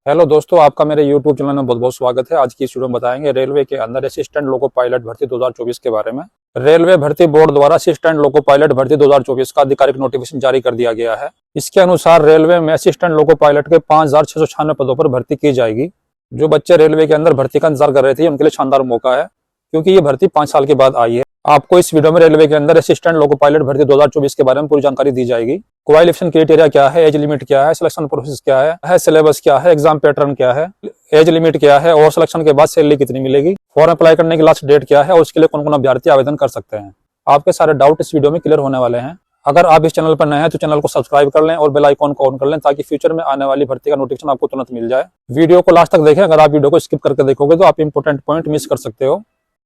Hello दोस्तों, आपका मेरे YouTube चैनल में बहुत बहुत स्वागत है। आज की इस वीडियो में बताएंगे रेलवे के अंदर असिस्टेंट लोको पायलट भर्ती 2024 के बारे में। रेलवे भर्ती बोर्ड द्वारा असिस्टेंट लोको पायलट भर्ती 2024 का आधिकारिक नोटिफिकेशन जारी कर दिया गया है। इसके अनुसार रेलवे में असिस्टेंट लोको पायलट के 5,696 पदों पर भर्ती की जाएगी। जो बच्चे रेलवे के अंदर भर्ती का इंतजार कर रहे थे, उनके लिए शानदार मौका है, क्योंकि ये भर्ती 5 साल के बाद आई है। आपको इस वीडियो में रेलवे के अंदर असिस्टेंट लोको पायलट भर्ती 2024 के बारे में पूरी जानकारी दी जाएगी। क्वालिफिकेशन क्राइटेरिया क्या है, एज लिमिट क्या है, सिलेक्शन प्रोसेस क्या है, सिलेबस क्या है, एग्जाम पैटर्न क्या है, एज लिमिट क्या है और सिलेक्शन के बाद सैलरी कितनी मिलेगी, फॉर्म अप्लाई करने की लास्ट डेट क्या है और उसके लिए कौन कौन अभ्यर्थी आवेदन कर सकते हैं। आपके सारे डाउट इस वीडियो में क्लियर होने वाले हैं। अगर आप इस चैनल पर नए हैं तो चैनल को सब्सक्राइब कर लें और बेल आइकॉन को ऑन कर लें, ताकि फ्यूचर में आने वाली भर्ती का नोटिफिकेशन आपको तुरंत मिल जाए। वीडियो को लास्ट तक देखें। अगर आप वीडियो को स्किप करके देखोगे तो आप इंपोर्टेंट पॉइंट मिस कर सकते हो।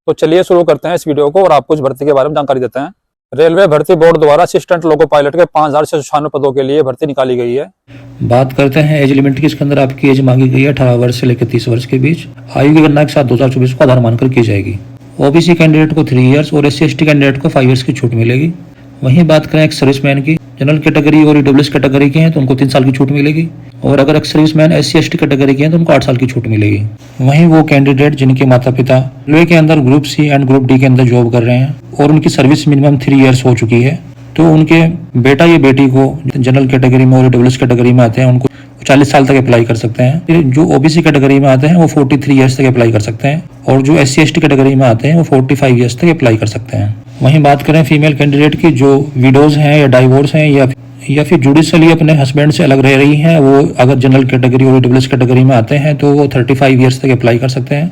तो चलिए शुरू करते हैं इस वीडियो को और आपको इस भर्ती के बारे में जानकारी देते हैं। रेलवे भर्ती बोर्ड द्वारा असिस्टेंट लोको पायलट के 5,696 पदों के लिए भर्ती निकाली गई है। बात करते हैं एज लिमिट की। इसके अंदर आपकी एज मांगी गई है 18 वर्ष से लेकर 30 वर्ष के बीच। आयु की गणना के साथ 2024 को आधार मानकर की जाएगी। ओबीसी कैंडिडेट को 3 इयर्स और SC/ST कैंडिडेट को 5 इयर्स की छूट मिलेगी। वहीं बात करें एक सर्विसमैन की, जनरल कैटेगरी और EWS कैटेगरी के हैं तो उनको 3 साल की छूट मिलेगी, और अगर एक सर्विसमैन SC/ST कैटेगरी के हैं तो उनको 8 साल की छूट मिलेगी। वहीं वो कैंडिडेट जिनके माता पिता रेलवे के अंदर group C and group D के अंदर जॉब कर रहे हैं और उनकी सर्विस मिनिमम 3 इयर्स हो चुकी है, तो उनके बेटा या बेटी को जनरल कैटेगरी में और EWS कैटेगरी में आते हैं उनको 40 साल तक अप्लाई कर सकते हैं। फिर जो OBC कैटेगरी में आते हैं वो 43 इयर्स तक अप्लाई कर सकते हैं, और जो SC/ST कैटेगरी में आते हैं वो 45 इयर्स तक अप्लाई कर सकते हैं। वहीं बात करें फीमेल कैंडिडेट की, जो विडोज हैं या डाइवोर्स हैं या फिर जुडिशली अपने हस्बैंड से अलग रह रही हैं, वो अगर जनरल कैटेगरी और EWS कैटेगरी में आते हैं तो वो 35 इयर्स तक अप्लाई कर सकते हैं।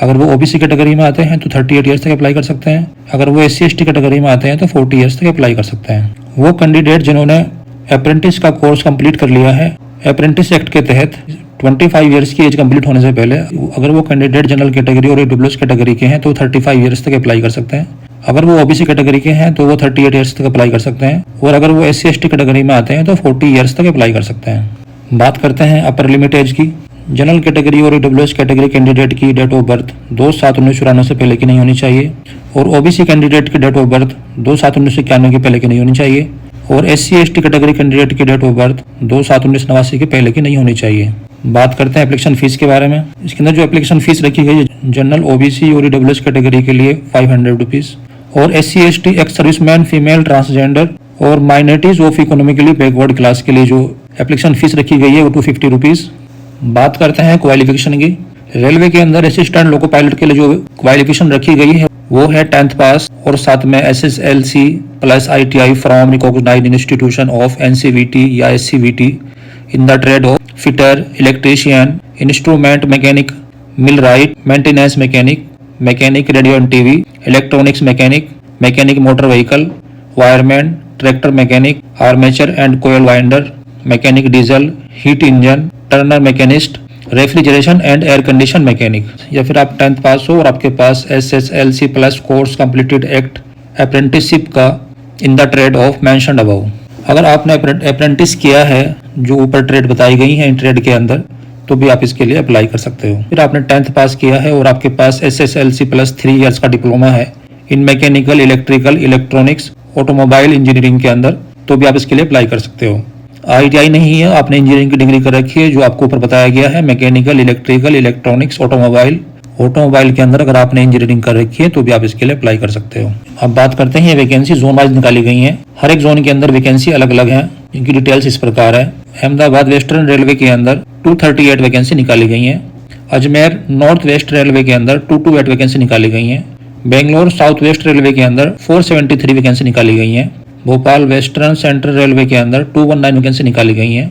अगर वो OBC कैटेगरी में आते हैं तो 38 इयर्स तक अप्लाई कर सकते हैं। अगर वो SC/ST कैटेगरी में आते हैं तो 40 इयर्स तक अप्लाई कर सकते हैं। वो कैंडिडेट जिन्होंने अप्रेंटिस का कोर्स कंप्लीट कर लिया है अप्रेंटिस एक्ट के तहत 25 इयर्स की एज कंप्लीट होने से पहले, अगर वो कैंडिडेट जनरल कैटेगरी और EWS कैटेगरी के हैं तो 35 इयर्स तक अप्लाई कर सकते हैं। अगर वो OBC कैटेगरी के हैं तो वो 38 इयर्स तक अप्लाई कर सकते हैं, और अगर वो SC/ST कैटेगरी में आते हैं तो 40 इयर्स तक अप्लाई कर सकते हैं। बात करते हैं अपर लिमिट एज की। जनरल कैटेगरी और EWS कैटेगरी कैंडिडेट की डेट ऑफ बर्थ 2/7/1994 से पहले की नहीं होनी चाहिए, और OBC कैंडिडेट की डेट ऑफ बर्थ 2/7/1991 के पहले की नहीं होनी चाहिए, और SC/ST कैटेगरी कैंडिडेट की डेट ऑफ बर्थ 2/7/1989 के पहले की नहीं होनी चाहिए। बात करते हैं एप्लीकेशन फीस के बारे में। इसके अंदर जो एप्लीकेशन फीस रखी गई है, जनरल OBC और EWS कैटेगरी के लिए 500 रुपीज़, और SC/ST ex serviceman, female, transgender और minorities of economically backward class के लिए जो एप्लीकेशन फीस रखी गई है वो 250 रुपीज़। बात करते हैं क्वालिफिकेशन की। रेलवे के अंदर असिस्टेंट लोको पायलट के लिए जो क्वालिफिकेशन रखी गई है वो है 10th पास, और साथ में SSLC plus ITI from recognised institution of NCVT या SCVT in the trade of fitter, electrician, instrument mechanic, millwright, maintenance mechanic, mechanic radio and TV, electronics mechanic, mechanic motor vehicle, wireman, tractor mechanic, armature and coil winder, mechanic diesel, heat engine, turner machinist, refrigeration and air condition mechanic. या फिर आप 10th pass हो और आपके पास SSLC plus course completed act apprenticeship का in the trade of mentioned above. अगर आपने अप्रेंटिस किया है जो ऊपर ट्रेड बताई गई है इन ट्रेड के अंदर, तो भी आप इसके लिए अप्लाई कर सकते हो। फिर आपने 10th पास किया है और आपके पास SSLC प्लस 3 इयर्स का डिप्लोमा है इन mechanical, electrical, electronics, automobile engineering के अंदर, तो भी आप इसके लिए अप्लाई कर सकते हो। ITI नहीं है, आपने इंजीनियरिंग की डिग्री कर रखी है जो आपको ऊपर बताया गया है, मैकेनिकल, इलेक्ट्रिकल, इलेक्ट्रॉनिक्स, ऑटोमोबाइल के अंदर अगर आपने इंजीनियरिंग कर रखी है तो भी आप इसके लिए अप्लाई कर सकते हो। अब बात करते हैं, ये वैकेंसी जोन वाइज निकाली गई है। हर एक जोन के अंदर वैकेंसी अलग अलग है, इनकी डिटेल्स इस प्रकार है। अहमदाबाद वेस्टर्न रेलवे के अंदर 238 वैकेंसी निकाली गई है। अजमेर नॉर्थ वेस्ट रेलवे के अंदर 228 वैकेंसी निकाली गई है। बेंगलोर साउथ वेस्ट रेलवे के अंदर 473 वैकेंसी निकाली गई है। भोपाल वेस्टर्न सेंट्रल रेलवे के अंदर 219 वैकेंसी निकाली गई है।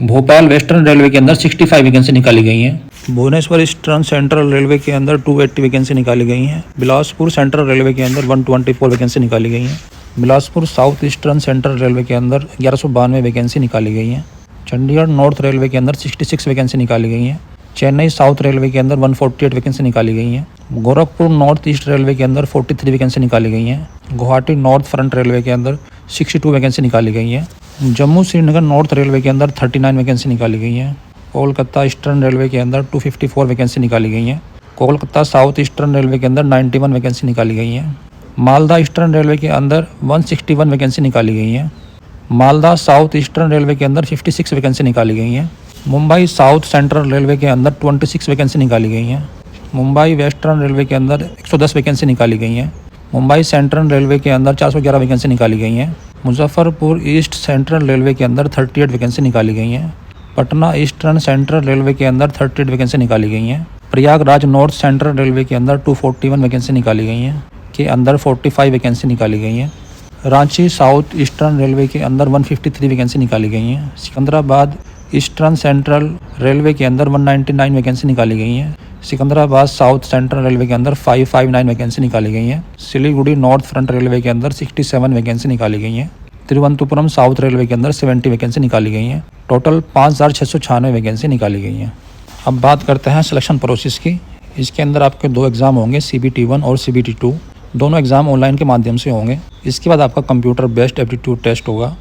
भोपाल वेस्टर्न रेलवे के अंदर 65 वैकेंसी निकाली गई है। भुवनेश्वर ईस्टर्न सेंट्रल रेलवे के अंदर 280 वैकेंसी निकाली गई है। बिलासपुर सेंट्रल रेलवे के अंदर 124 वैकेंसी निकाली गई है। Bilaspur south eastern central railway के अंदर 1192 वैकेंसी निकाली गई है। चंडीगढ़ नॉर्थ रेलवे के अंदर 66 वैकेंसी निकाली गई है। चेन्नई साउथ रेलवे के अंदर 148 वैकेंसी निकाली गई है। गोरखपुर नॉर्थ ईस्ट रेलवे के अंदर 43 वैकेंसी निकाली गई है। गुवाहाटी नॉर्थ फ्रंट रेलवे के अंदर 62 वैकेंसी निकाली गई है। जम्मू श्रीनगर नॉर्थ रेलवे के अंदर 39 वैकेंसी निकाली गई है। कोलकाता ईस्टर्न रेलवे के अंदर 254 वैकेंसी निकाली गई है। कोलकाता साउथ ईस्टर्न रेलवे के अंदर 91 वैकेंसी निकाली गई है। मालदा ईस्टर्न रेलवे के अंदर 161 वैकेंसी निकाली गई है। मालदा साउथ ईस्टर्न रेलवे के अंदर 56 वैकेंसी निकाली गई हैं। मुंबई साउथ सेंट्रल रेलवे के अंदर 26 वैकेंसी निकाली गई हैं। मुंबई वेस्टर्न रेलवे के अंदर 110 वैकेंसी निकाली गई हैं। मुंबई सेंट्रल रेलवे के अंदर 411 वैकेंसी निकाली गई हैं। मुजफ्फरपुर ईस्ट सेंट्रल रेलवे के अंदर 38 वैकेंसी निकाली गई हैं। पटना ईस्टर्न सेंट्रल रेलवे के अंदर 38 वैकेंसी निकाली गई हैं। प्रयागराज नॉर्थ सेंट्रल रेलवे के अंदर 241 वैकेंसी निकाली गई हैं के अंदर 45 वैकेंसी निकाली गई हैं। रांची साउथ ईस्टर्न रेलवे के अंदर 153 वैकेंसी निकाली गई हैं। सिकंदराबाद ईस्टर्न सेंट्रल रेलवे के अंदर 199 वैकेंसी निकाली गई हैं। सिकंदराबाद साउथ सेंट्रल रेलवे के अंदर 559 वैकेंसी निकाली गई हैं। सिलीगुड़ी नॉर्थ फ्रंट रेलवे के अंदर 67 वैकेंसी निकाली गई हैं। तिरुवनंतपुरम साउथ रेलवे के अंदर 70 वैकेंसी निकाली गई हैं। टोटल 5696 वैकेंसी निकाली गई हैं। अब बात करते हैं सिलेक्शन प्रोसेस की। इसके अंदर आपके 2 एग्ज़ाम होंगे, CBT1 और CBT2। दोनों एग्ज़ाम ऑनलाइन के माध्यम से होंगे। इसके बाद आपका कंप्यूटर बेस्ड एप्टीट्यूड टेस्ट होगा।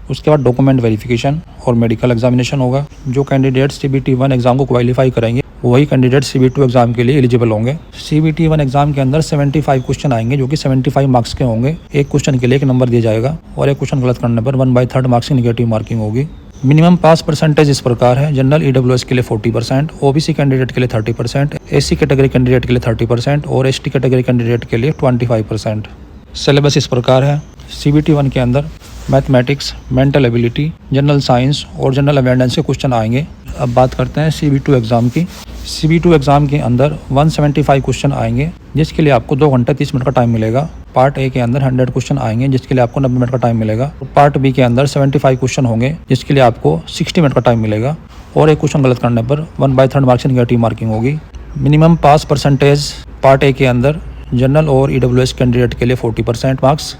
उसके बाद डॉक्यूमेंट वेरिफिकेशन और मेडिकल एग्जामिनेशन होगा। जो कैंडिडेट CBT1 एग्ज़ाम को क्वालिफाई करेंगे वही कैंडिडेट CBT2 एग्ज़ाम के लिए एलिजिबल होंगे। CBT1 एग्ज़ाम के अंदर 75 क्वेश्चन आएंगे जो कि 75 मार्क्स के होंगे। एक क्वेश्चन के लिए 1 नंबर दिया जाएगा और एक क्वेश्चन गलत करने पर 1/3 मार्क्स की नेगेटिव मार्किंग होगी। मिनिमम पास परसेंटेज इस प्रकार है। जनरल EWS के लिए 40%, OBC कैंडिडेट के लिए 30%, SC कैटेगरी कैंडिडेट के लिए 30% और ST कैटेगरी कैंडिडेट के लिए 25%। सिलेबस इस प्रकार है। CBT1 के अंदर mathematics, mental ability, general science और जनरल अवेयरनेस के क्वेश्चन आएंगे। अब बात करते हैं CB2 एग्ज़ाम की। CB2 एग्ज़ाम के अंदर 175 क्वेश्चन आएंगे जिसके लिए आपको 2 घंटे 30 मिनट का टाइम मिलेगा। पार्ट ए के अंदर 100 क्वेश्चन आएंगे जिसके लिए आपको 90 मिनट का टाइम मिलेगा। पार्ट बी के अंदर 75 क्वेश्चन होंगे जिसके लिए आपको 60 मिनट का टाइम मिलेगा और एक क्वेश्चन गलत करने पर 1/3 मार्क्स की नेगेटिव मार्किंग होगी। Minimum pass percentage part A के अंदर जनरल और EWS कैंडिडेट के लिए 40% मार्क्स,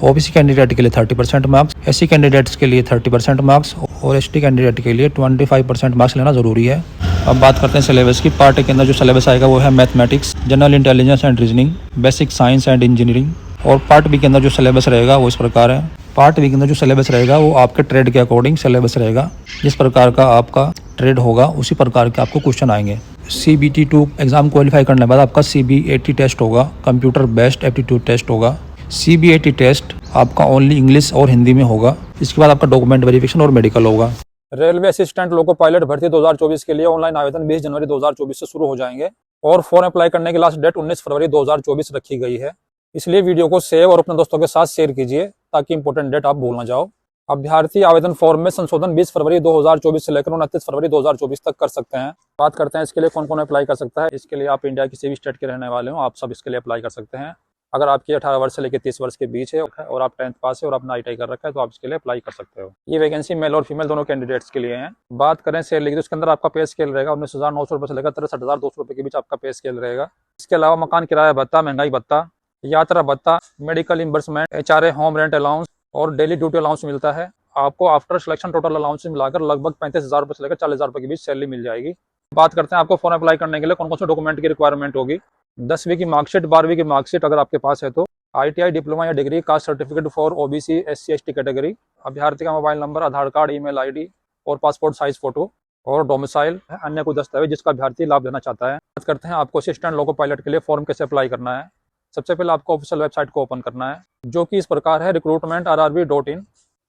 OBC कैंडिडेट के लिए 30% मार्क्स, SC कैंडिडेट्स के लिए 30% मार्क्स और ST कैंडिडेट के लिए 25% मार्क्स लेना ज़रूरी है। अब बात करते हैं सिलेबस की। पार्ट ए के अंदर जो सिलेबस आएगा वो है mathematics, general intelligence and reasoning, basic science and engineering. और पार्ट बी के अंदर जो सिलेबस रहेगा वो इस प्रकार है। पार्ट बी के अंदर जो सिलेबस रहेगा वो आपके ट्रेड के अकॉर्डिंग सिलेबस रहेगा। जिस प्रकार का आपका ट्रेड होगा उसी प्रकार के आपको क्वेश्चन आएंगे। CBT2 एग्ज़ाम क्वालिफाई करने के बाद आपका CBAT टेस्ट होगा, कंप्यूटर बेस्ड एप्टीट्यूड टेस्ट होगा। CBAT टेस्ट आपका ओनली इंग्लिश और हिंदी में होगा। इसके बाद आपका डॉक्यूमेंट वेरिफिकेशन और मेडिकल होगा। रेलवे असिस्टेंट लोको पायलट भर्ती 2024 के लिए ऑनलाइन आवेदन 20 जनवरी 2024 से शुरू हो जाएंगे और फॉर्म अप्लाई करने की लास्ट डेट 19 फरवरी 2024 रखी गई है। इसलिए वीडियो को सेव और अपने दोस्तों के साथ शेयर कीजिए ताकि इंपॉर्टेंट डेट आप भूल ना जाओ। अभ्यर्थी आवेदन फॉर्म में संशोधन 20 फरवरी 2024 से लेकर 29 फरवरी 2024 तक कर सकते हैं। बात करते हैं इसके लिए कौन कौन अप्लाई कर सकता है। इसके लिए आप इंडिया किसी भी स्टेट के रहने वाले हो, आप सब इसके लिए अप्लाई कर सकते हैं। अगर आपकी 18 वर्ष से लेकर 30 वर्ष के बीच है और आप 10th पास है और आपने ITI कर रखा है तो आप इसके लिए अप्लाई कर सकते हो। ये वैकेंसी मेल और फीमेल दोनों कैंडिडेट्स के लिए हैं। बात करें सैलरी की तो उसके अंदर आपका पे स्केल रहेगा 19,900 रुपये से लेकर 63,200 रुपये के बीच आपका पे स्केल रहेगा। इसके अलावा मकान किराया भत्ता, महंगाई भत्ता, यात्रा भत्ता, medical reimbursement, HRA home rent allowance और डेली ड्यूटी अलाउंस मिलता है। आपको आफ्टर सिलेक्शन टोटल अलाउंस मिलाकर लगभग 35,000 रुपये से लेकर 40,000 रुपये के बीच सैलरी मिल जाएगी। बात करते हैं आपको फॉर्म अप्लाई करने के लिए कौन कौन से डॉक्यूमेंट की रिक्वायरमेंट होगी। 10वीं की मार्कशीट, 12वीं की मार्कशीट अगर आपके पास है तो, ITI डिप्लोमा या degree, caste certificate for OBC SC ST category, अभ्यर्थी का मोबाइल नंबर, आधार कार्ड, ईमेल ID और पासपोर्ट साइज फोटो और डोमिसाइल, अन्य कोई दस्तावेज जिसका अभ्यर्थी लाभ लेना चाहता है। बात करते हैं आपको असिस्टेंट लोको पायलट के लिए फॉर्म कैसे अप्लाई करना है। सबसे पहले आपको ऑफिशियल वेबसाइट को ओपन करना है जो कि इस प्रकार है, recruitment.rrb.in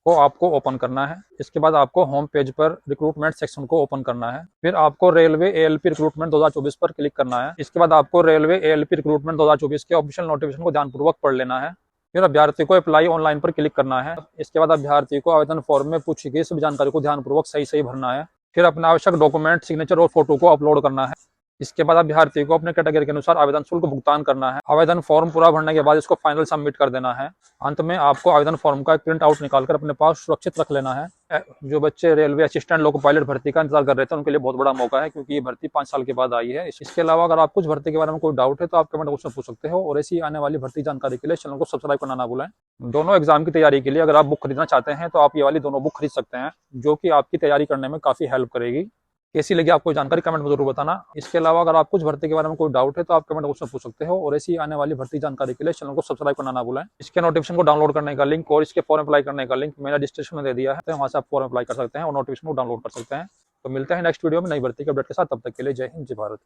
को आपको ओपन करना है। इसके बाद आपको होम पेज पर रिक्रूटमेंट सेक्शन को ओपन करना है। फिर आपको रेलवे ALP रिक्रूटमेंट 2024 पर क्लिक करना है। इसके बाद आपको रेलवे ALP रिक्रूटमेंट 2024 के ऑफिशियल नोटिफिकेशन को ध्यानपूर्वक पढ़ लेना है। फिर अभ्यर्थी को अप्लाई ऑनलाइन पर क्लिक करना है। इसके बाद अभ्यर्थी को आवेदन फॉर्म में पूछी गई सभी जानकारी को ध्यानपूर्वक सही भरना है। फिर अपना आवश्यक डॉक्यूमेंट, सिग्नेचर और फोटो को अपलोड करना है। इसके बाद अभ्यर्थी को अपने कैटेगरी के अनुसार आवेदन शुल्क भुगतान करना है। आवेदन फॉर्म पूरा भरने के बाद इसको फाइनल सबमिट कर देना है। अंत में आपको आवेदन फॉर्म का एक प्रिंट आउट निकालकर अपने पास सुरक्षित रख लेना है। जो बच्चे रेलवे असिस्टेंट लोको पायलट भर्ती का इंतजार कर रहे थे उनके लिए बहुत बड़ा मौका है क्योंकि ये भर्ती 5 साल के बाद आई है। इसके अलावा अगर आप कुछ भर्ती के बारे में कोई डाउट है तो आप कमेंट बॉक्स में पूछ सकते हो और ऐसी आने वाली भर्ती जानकारी के लिए चैनल को सब्सक्राइब करना ना भूलें। दोनों एग्जाम की तैयारी के लिए अगर आप बुक खरीदना चाहते हैं तो आप ये वाली दोनों बुक खरीद सकते हैं जो कि आपकी तैयारी करने में काफी हेल्प करेगी। कैसी लगी आपको जानकारी कमेंट में जरूर बताना। इसके अलावा अगर आप कुछ भर्ती के बारे में कोई डाउट है तो आप कमेंट बॉक्स में पूछ सकते हो और ऐसी आने वाली भर्ती जानकारी के लिए चैनल को सब्सक्राइब करना ना भूलें। इसके नोटिफिकेशन को डाउनलोड करने का लिंक और इसके फॉर्म अप्लाई करने का लिंक मैंने डिस्क्रिप्शन में दे दिया है, तो वहां से आप फॉर्म अप्लाई कर सकते हैं और नोटिफिकेशन को डाउनलोड कर सकते हैं। तो मिलते हैं नेक्स्ट वीडियो में नई भर्ती के अपडेट के साथ। तब तक के लिए जय हिंद, जय भारत।